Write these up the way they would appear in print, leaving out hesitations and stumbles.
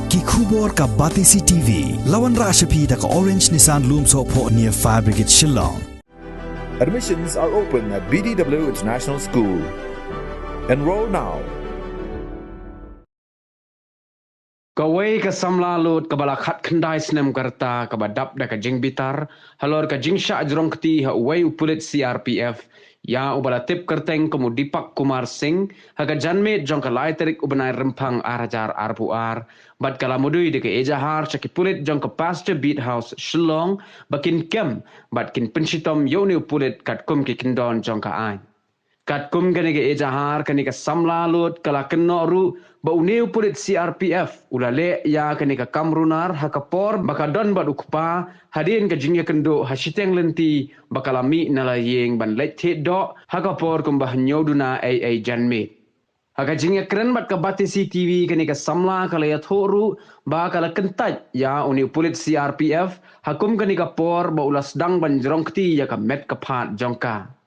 Ki khubor ka Batisi TV. Lawan Rashapi da ka Orange Nissan Lumso po near Fire Brigade Shillong. Admissions are open at BDW International School. Enroll now. Kawai ka samla lut ka balakhat khandai snem karta ka badap da ka jing bitar halor ka jing sha ajrong kti ha wai upulit CRPF ya ubala tip kerteng kamu Dipak Kumar Singh ha ka janme jong ka lai terik ubanai rempang arajar arpuar bad kala mudui de ka ejahar chaki pulit jong ka pasture beat house Shillong bakin kem bad kin pensitom yoni upulit kat kum ki kindon jong ka ai kat kum kani ke ejahar kani ka samla lut kala kennoru ba uneu pulit CRPF ulale ya kani ka kamrunar hakapor bakadon bad ukpa hadin ka jingya kendo hasiteng lenti bakalami nalayeng ban lethe do hakapor kumbah nyoduna ai janme haka jingya keren bat ka Batisi TV kani ka samla kala ya thoru ba kala kentaj ya uneu pulit CRPF hakum kani ka por ba ulas dang ban jrongkti ya ka met ka phat jongka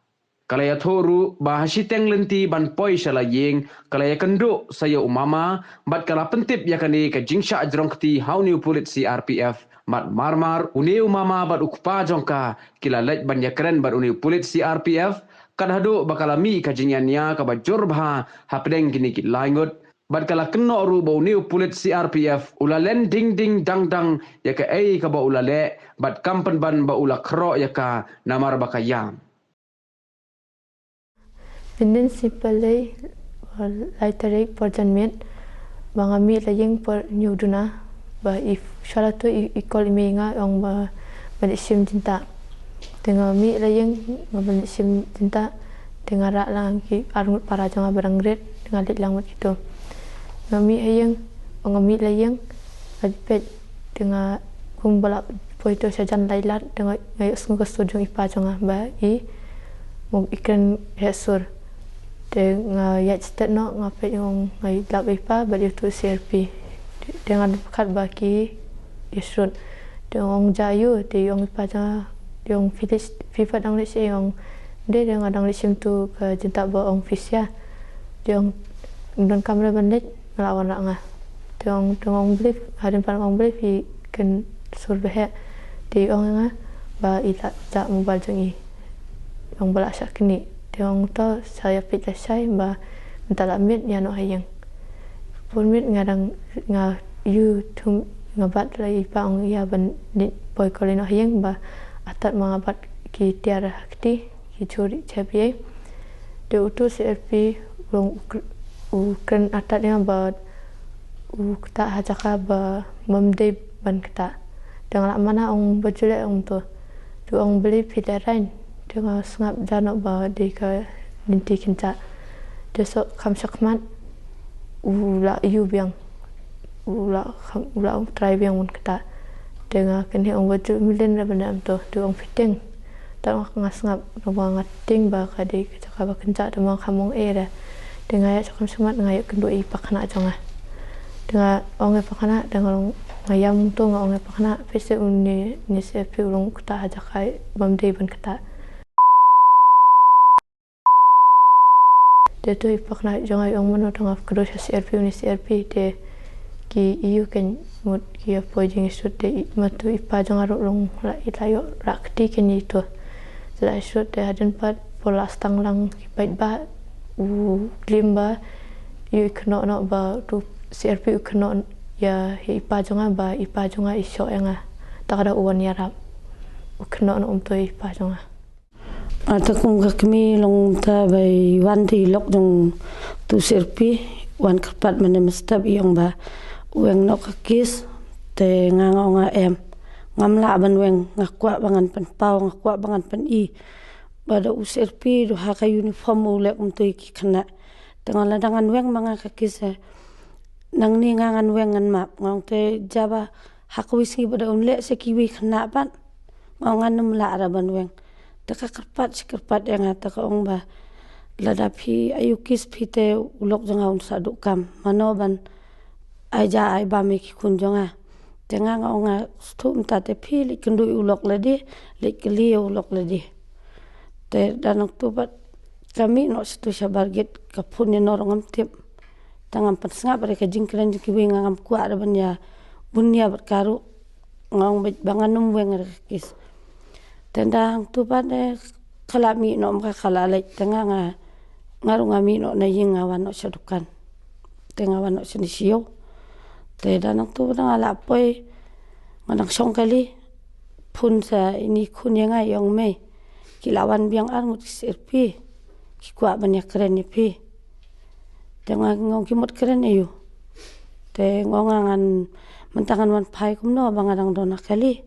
kalaya thoru bahasi teng lenti ban poi shala yeng kalaya kendo saya umama bat kala pentip yakani ka jingsha ajrongkti hauni upulit CRPF mat marmar uni umama bat ukpa jongka kila lej ban yakren bat uni upulit CRPF kadhado bakalami ka jingyania ka bajur bha hapdeng kini ki laingut bat kala kenno ru ba uni upulit CRPF ulalen ding ding dang dang yaka ei ka ba ulale bat kampen ban ba ulakro yaka namar bakayam Benden simpelai laiterik perjanjian bangami layeng per nyuduna bah if syaratu ikol menga yang bah balik sim cinta dengan mi layeng balik sim cinta dengan rak lang ki arngut para jangan berangret dengan lik langut itu ngami ayeng ngami layeng adpet dengan kumbalak poito sajan lailat dengan ngayuk sungguh sujung ipa jangan bah I mung ikan hesur dengan ya cetet no ngapet yang ngai lap ipa balik tu CRP dengan kat baki isrut dengan jayu di yang ipa jangan yang village FIFA dang lesi yang dia dengan dang lesim tu ke cinta ba ong fisia yang dan kamera bandit melawan rak ngah dengan beli hadin pan ong beli fi kan sur behe di ong ngah ba ila jak mobile jangi yang balak syak kini Tiong to saya pitah saya ba minta lamit ya no hayang pun mit ngadang nga you tum ngabat lai pang ya ban nit boy kolino hayang ba atat mangabat ki tiara hakti ki churi chapi de utu CRP long ukren atat yang ba ukta hajaka ba memde ban kata dengan mana ong bajule ong tu ong beli pidaran dengan sengap janok ba di ke ninti kinta desok kam sakmat ula yu biang ula try biang mun kata dengan kini ong wajib milen ra benda tu ong fitting tak ngasngap ruang ngating ba ka di cakap ba kinta demang kamong era dengan ya sakam sakmat ngayuk kendo I pakana janga dengan ong pakana dengan ngayam tu ong pakana pese uni ni CRP ulung kata hajakai bamde ban kata dia tu ipak nak jangan yang mana tengah kedua CRP ni CRP dia ki iu kan mut ki apa jeng isut dia matu ipa jangan long la itayo rakti kan itu la isut dia hadin pat pola stang lang pait ba limba iu kena nak ba tu CRP kena ya ipa jangan ba ipa jangan isok yang tak ada uan yarap kena nak tu ipa jangan Ata kung kakmi long ta bay wan ti lok jong tu serpi wan kerpat mana mestab iong ba weng nok kakis te ngangau nga em ngam la ban weng ngakwa bangan pan pau ngakwa bangan pan I bada u serpi do haka uniform ulek tu ki khana tengal ladangan weng manga kakis nang ni ngangan weng ngan map ngong te jaba hakwisi bada unlek se kiwi khana ban ngan num la ra ban weng taka kerpat yang taka ong ba ladapi ayukis pite ulok jonga un saduk kam manoban aja ai ba me ki kun jonga tenga nga stum ta te pili kendu ulok ladi lekli ulok ladi te danok tu bat kami no situ sabarget kapun ni norongam tip tangam persngap mereka jingkran jingkiwi ngam kuat ban ya bunya berkaru ngong banganum weng kis tendang tu pada kalami no maka kalalai tengah ngaru ngami no na ying awan no sadukan tengah awan no sinisio te danang tu nang ala poi nganang song kali pun sa ini kun yang ai yong me kilawan biang armut sirpi ki kuat banyak keren ni pi tengah ngong kimot keren ayu te ngongangan mentangan wan pai kumno bangadang dona kali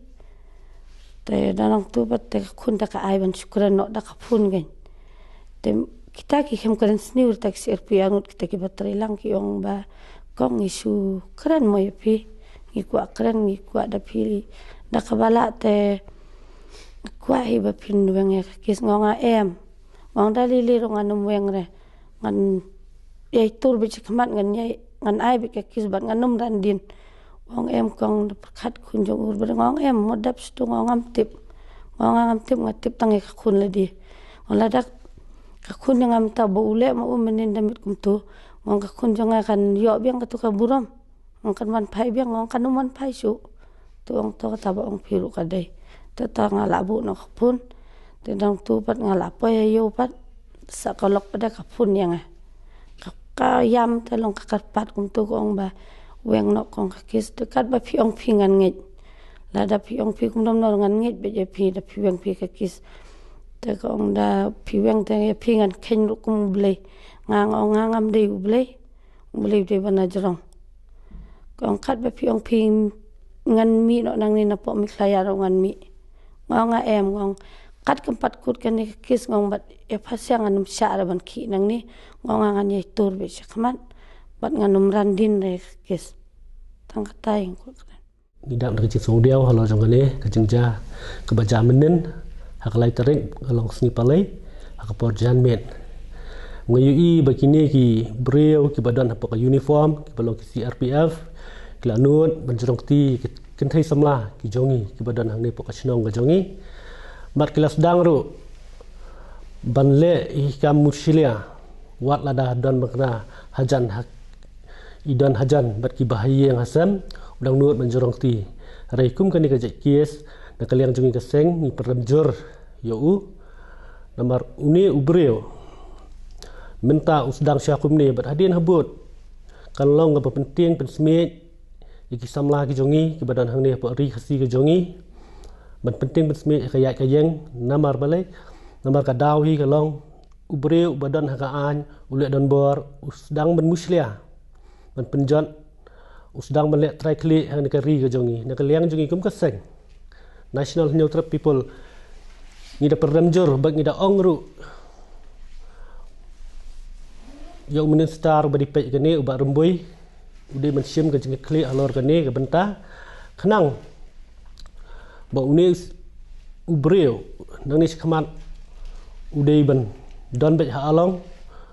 te danang tu bat te kun ta ka ai ban syukran no da ka pun gen te kita ki kem keren sniur tak sirpi anut kita ki batrilang ki yong ba kong isu keren mo pi ngi kuat keren ngi kuat da pili da ka bala te kuat hi ba pin weng ya kis ngonga em ngong da lili ro nganum weng re ngan yai tur bi chikmat ngan yai ngan ai bi ka kis ban nganum ran din ngong em kong khat kun jong ur ber ngong em modap stu ngam tip ngatip tangi ka kun le di ola dak ka kun ngam ta bo ule ma menin damit kum tu ngong ka kun jong kan yo biang ka tu ka buram ngong kan man pai biang ngong kan man pai su tu ong to ta ba ong phiru ka dei ta ta ngala bu no pun te dang tu pat ngala po yo pat sa kolok pada ka pun yang ka yam ta long ka karpat kum tu ong ba weng no kong ka kis dekat ba pi ong pingan nget la da pi ong pi kum dom no ngan nget be je pi da pi weng pi ka kis te ko ong da pi weng te pi ngan ken ru kum ble ngam de ble de bana jrong kong khat ba pi ong pi ngan mi no nang ni na po mi khlaya ro ngan mi ngong em ngong kat kempat kut kan ni kis ngong bat e pasyang anum sya ban ki nang ni ngong ngan ye tur be sakmat bat nganum randin re kis tang katai ko ngidam de kecik sodiau halo jongane kajengja kebaja menen haklai tering along sni palai hakapor janmet ngayui bakini ki breu ki badan apa ka uniform ki balong ki CRPF ki lanut banjrong ti kenthai samla ki jongi ki badan hang ne po ka chnong ga jongi mat kelas dang ru banle i kam mushilia wat lada dan makna hajan hak idan hajan bat ki bahaya yang hasam udang nuot banjrong ti raikum kani ka kies na kaliang jongi ka seng ni peremjur yo nomor uni ubreu minta usdang syakum ni berhadian habut kan long apa penting pensmit iki samla ki jongi ki badan hang ni apa ri khasi ki jongi ban penting pensmit kayat kayeng namar balai namar ka daw hi ka long ubreu badan ha ka an ulek don bor usdang ben muslia ban penjon usdang ben lek try klik hang ni ka ri ki jongi na kaliang jongi kum ka seng national neutral people ni da peremjur bag ni da ongru yang minister beri pek kene ubak rembui udah mensim ke jengik klik alor kene ke bentah kenang ba unis ubreu nang ni sekemat udah ben don bet ha along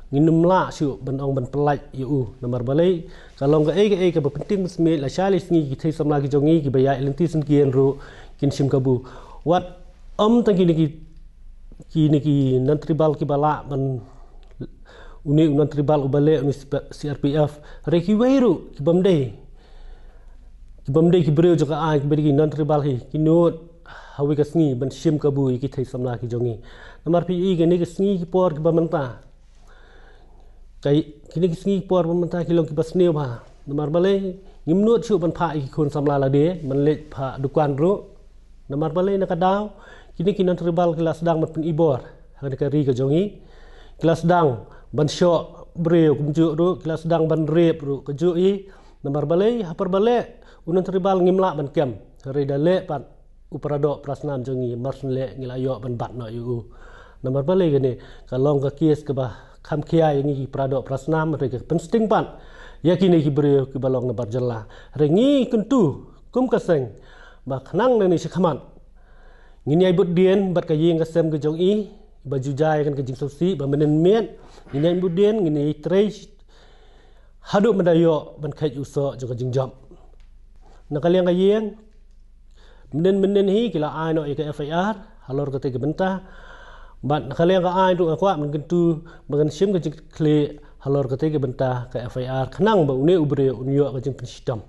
nginum la su ben ong ben pelaj yu nomor balai kalau ke ke penting semit la chalis ngi ki thai samla ki jongi ki baya lenti sen kien ru kin sim kabu wat tang kini ki nan tribal ki bala ben uni unan tribal ubale uni CRPF reki wairu ki bamde ki breu joka a ki beri non tribal hi ki not hawi ka sngi ban sim kabu ki thai samla ki jongi namar pi i gani ki sngi ki por ki bamanta kai kini ki sngi por bamanta ki long ki basne ba namar bale ngimnot chu ban pha ki khon samla la de man le pha dukan ro namar bale na kadaw kini ki non tribal kelas dang mat pen ibor hang ka ri ka jongi kelas dang ban syok breu kumjuk ru kelas dang ban rep ru kejuk i namar balai hapar bale unan tribal ngimla ban kem re dale pat uparado prasnam jongi marsle ngilayo ban bat no yu namar balai gane kalong ka kies ke bah kham khia ngi prado prasnam re ke pensting pan yakini ki breu ki balong na barjalla re ngi kuntu kum kaseng ba khnang ne ni sikhaman ngini ai bud dien bat ka ying ka sem ke jong i baju jai kan ke jing sosi ba menen met ngini budien ngini trace hadu medayo ban khai uso jo jing job nakaliang kayeng menen hi kila ai no ke FIR halor ke benta ban nakaliang ka ai tu akwa men kentu magan sim ke kle halor kate ke bentah ke FIR kenang ba une ubre unyo ka jing pensidam